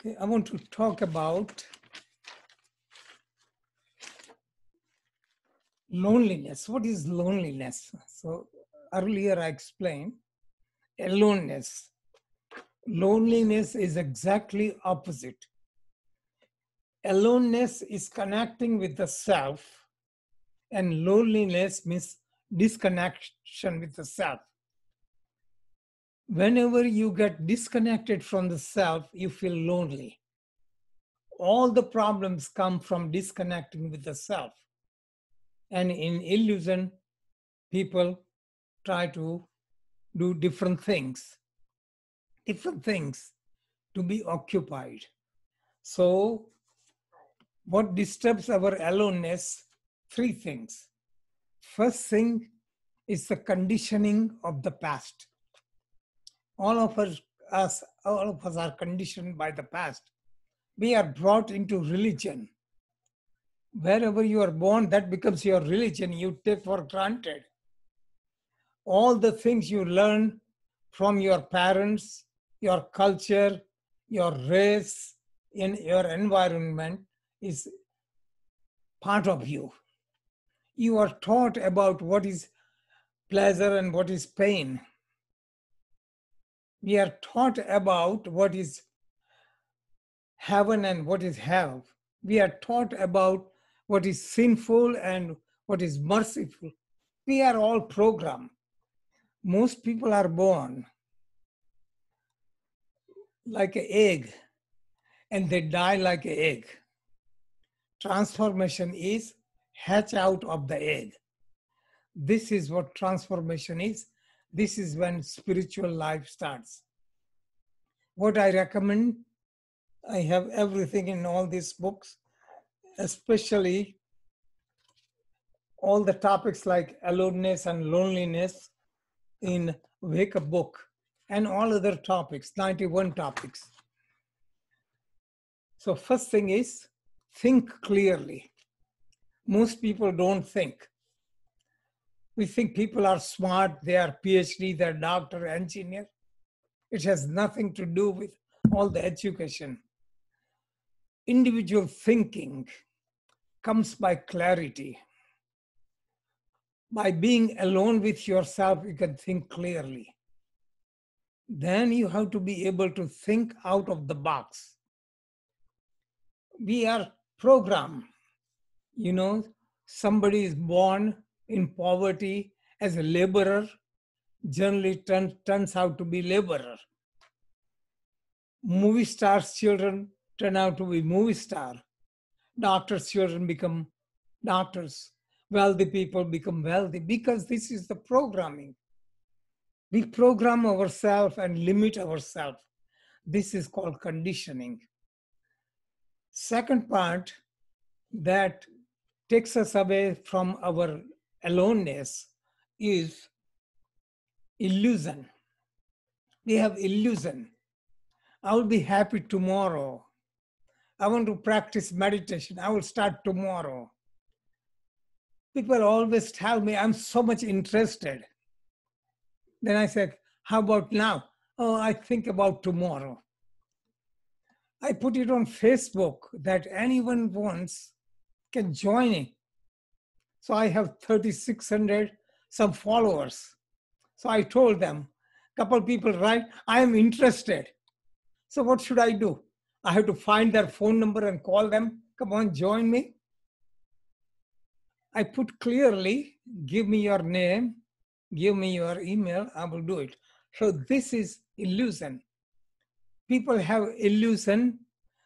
Okay, I want to talk about loneliness. What is loneliness? So earlier I explained aloneness. Loneliness is exactly opposite. Aloneness is connecting with the self, and loneliness means disconnection with the self. Whenever you get disconnected from the self, you feel lonely. All the problems come from disconnecting with the self. And in illusion, people try to do different things to be occupied. So, what disturbs our aloneness? Three things. First thing is the conditioning of the past. All of us are conditioned by the past. We are brought into religion. Wherever you are born, that becomes your religion. You take for granted. All the things you learn from your parents, your culture, your race, in your environment is part of you. You are taught about what is pleasure and what is pain. We are taught about what is heaven and what is hell. We are taught about what is sinful and what is merciful. We are all programmed. Most people are born like an egg and they die like an egg. Transformation is hatch out of the egg. This is what transformation is. This is when spiritual life starts. What I recommend, I have everything in all these books, especially all the topics like aloneness and loneliness in Wake Up book and all other topics, 91 topics. So first thing is think clearly. Most people don't think. We think people are smart, they are PhD, they're doctor, engineer. It has nothing to do with all the education. Individual thinking comes by clarity. By being alone with yourself, you can think clearly. Then you have to be able to think out of the box. We are programmed. Somebody is born in poverty as a laborer, generally turns out to be laborer. Movie stars' children turn out to be movie star. Doctors' children become doctors. Wealthy people become wealthy because this is the programming. We program ourselves and limit ourselves. This is called conditioning. Second part that takes us away from our aloneness is illusion. We have illusion. I will be happy tomorrow. I want to practice meditation. I will start tomorrow. People always tell me I'm so much interested. Then I said, how about now? Oh, I think about tomorrow. I put it on Facebook that anyone wants can join it. So I have 3,600 some followers. So I told them, couple people write, I am interested. So what should I do? I have to find their phone number and call them. Come on, join me. I put clearly, give me your name, give me your email, I will do it. So this is illusion. People have illusion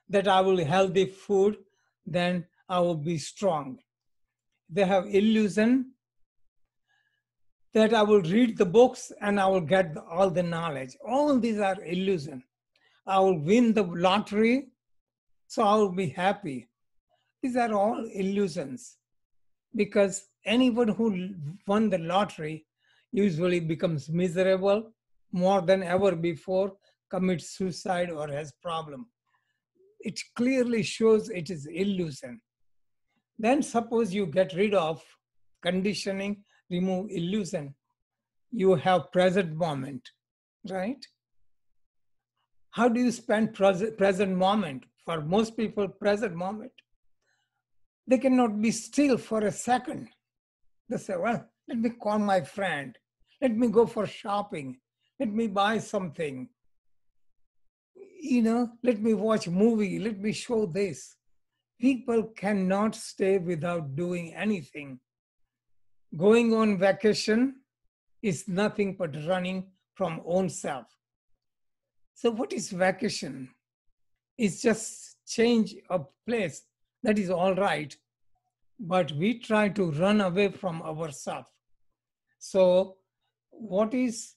that I will healthy food, then I will be strong. They have illusion that I will read the books and I will get all the knowledge. All these are illusion. I will win the lottery, so I will be happy. These are all illusions because anyone who won the lottery usually becomes miserable more than ever before, commits suicide or has problem. It clearly shows it is illusion. Then suppose you get rid of conditioning, remove illusion. You have present moment, right? How do you spend present moment? For most people, present moment, they cannot be still for a second. They say, well, let me call my friend. Let me go for shopping. Let me buy something. Let me watch a movie. Let me show this. People cannot stay without doing anything. Going on vacation is nothing but running from own self. So what is vacation? It's just change of place. That is all right. But we try to run away from ourselves. So what is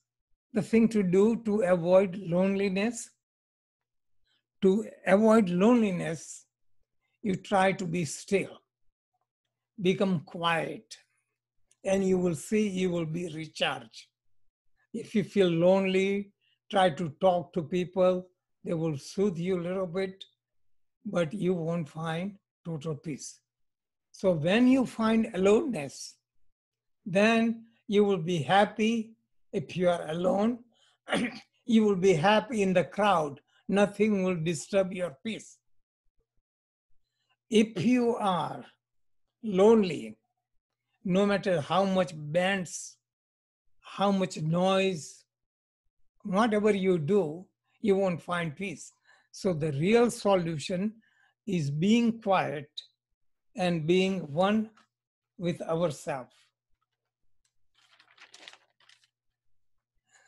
the thing to do to avoid loneliness? To avoid loneliness, you try to be still, become quiet, and you will see you will be recharged. If you feel lonely, try to talk to people. They will soothe you a little bit, but you won't find total peace. So when you find aloneness, then you will be happy. If you are alone, you will be happy in the crowd. Nothing will disturb your peace. If you are lonely, no matter how much bands, how much noise, whatever you do, you won't find peace. So the real solution is being quiet and being one with ourselves.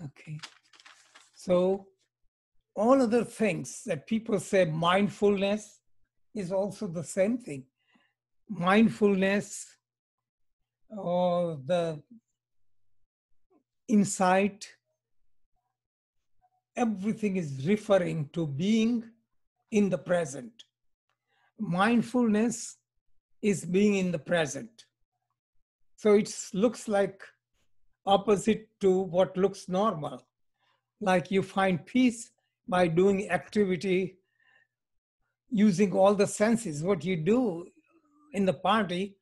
Okay. So all other things that people say mindfulness is also the same thing. Mindfulness or the insight, everything is referring to being in the present. Mindfulness is being in the present. So it looks like opposite to what looks normal. Like you find peace by doing activity using all the senses. What you do in the party,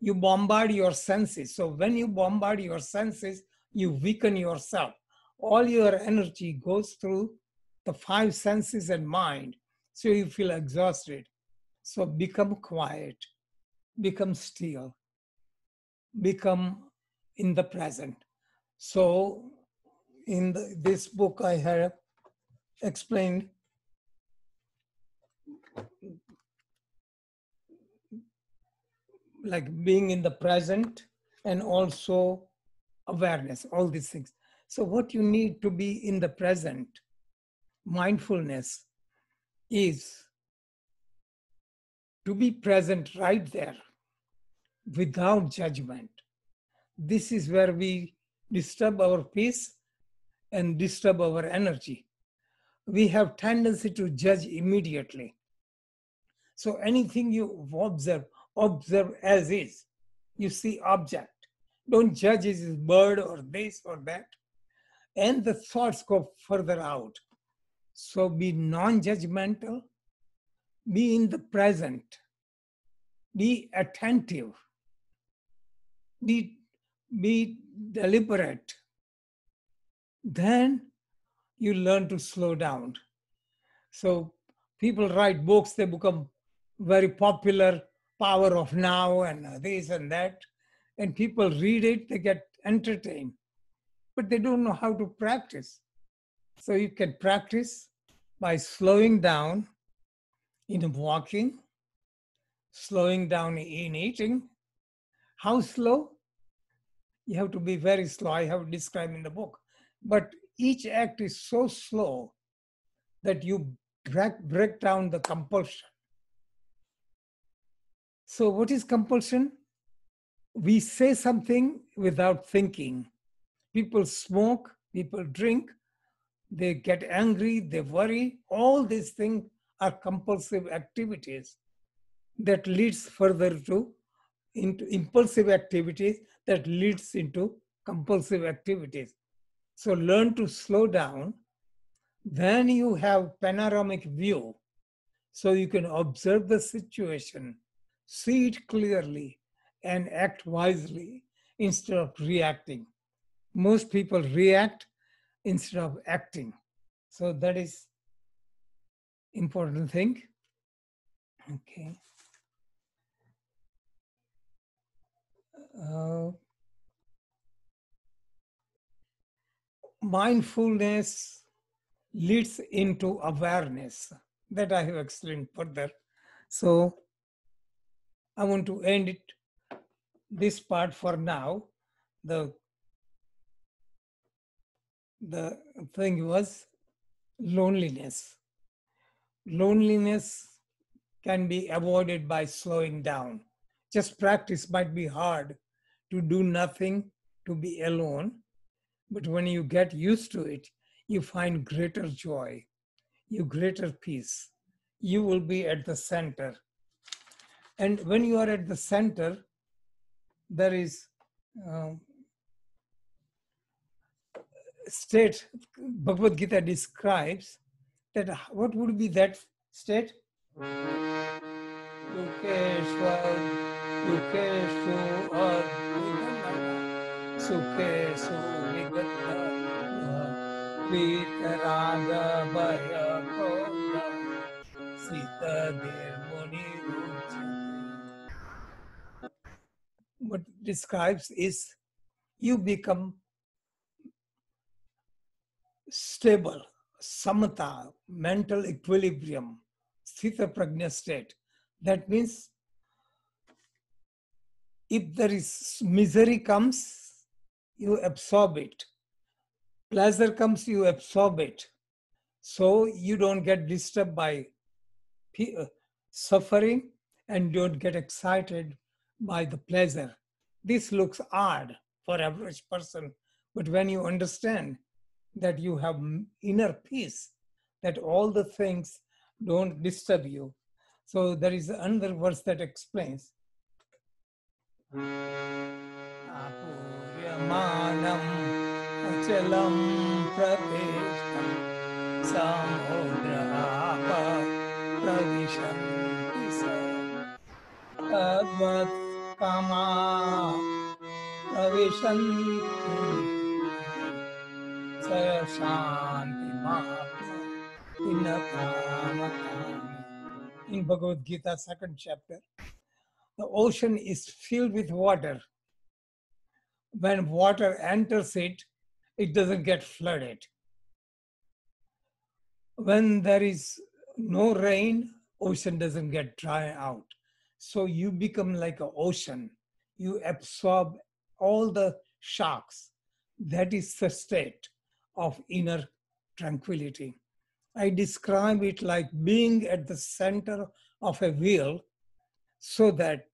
you bombard your senses. So when you bombard your senses, you weaken yourself. All your energy goes through the five senses and mind. So you feel exhausted. So become quiet, become still, become in the present. So in this book, I have explained like being in the present and also awareness, all these things. So what you need to be in the present, mindfulness, is to be present right there without judgment. This is where we disturb our peace and disturb our energy. We have tendency to judge immediately. So anything you observe as is. You see object. Don't judge is a bird or this or that. And the thoughts go further out. So be non-judgmental, be in the present, be attentive, be deliberate. Then you learn to slow down. So people write books, they become very popular, Power of Now and this and that. And people read it, they get entertained, but they don't know how to practice. So you can practice by slowing down in walking, slowing down in eating. How slow? You have to be very slow. I have described in the book. But each act is so slow that you break down the compulsion. So what is compulsion? We say something without thinking. People smoke, people drink, they get angry, they worry. All these things are compulsive activities that leads further to into impulsive activities that leads into compulsive activities. So learn to slow down. Then you have panoramic view. So you can observe the situation, see it clearly, and act wisely instead of reacting. Most people react instead of acting. So that is important thing. Okay. Uh, Mindfulness leads into awareness, that I have explained further. So I want to end it this part for now. The thing was loneliness. Loneliness can be avoided by slowing down. Just practice might be hard to do nothing, to be alone, but when you get used to it, you find greater joy, you greater peace. You will be at the center. And when you are at the center, there is state Bhagavad Gita describes that what would be that state? Yukeshwar, Yukeshu Adhikana, Sukeshu Vigatta, Vitaraga Bhaya Koda, Sita Devmuni Ruchate. What describes is you become stable, samatha, mental equilibrium, sthita prajna state. That means if there is misery comes, you absorb it. Pleasure comes, you absorb it. So you don't get disturbed by suffering and don't get excited by the pleasure. This looks odd for average person, but when you understand that you have inner peace, that all the things don't disturb you. So there is another verse that explains. Apuryamanam achalam praveshtam samudrapa pravishanti sa tadvat kama pravishanti saya shanti mahapna innakamata. In Bhagavad Gita, 2nd chapter, the ocean is filled with water. When water enters it, it doesn't get flooded. When there is no rain, ocean doesn't get dry out. So you become like an ocean. You absorb all the shocks. That is the state of inner tranquility. I describe it like being at the center of a wheel so that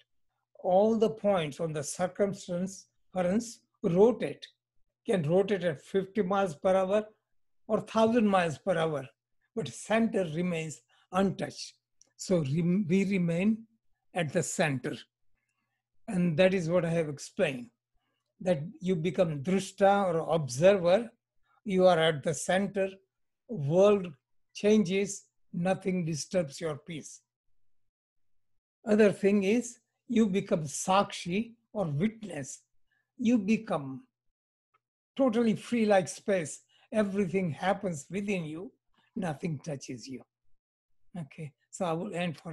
all the points on the circumference rotate, can rotate at 50 miles per hour or 1,000 miles per hour, but center remains untouched. So we remain at the center. And that is what I have explained, that you become drishta or observer, you are at the center, world changes, nothing disturbs your peace. Other thing is you become sakshi or witness. You become totally free like space. Everything happens within you. Nothing touches you. Okay, so I will end for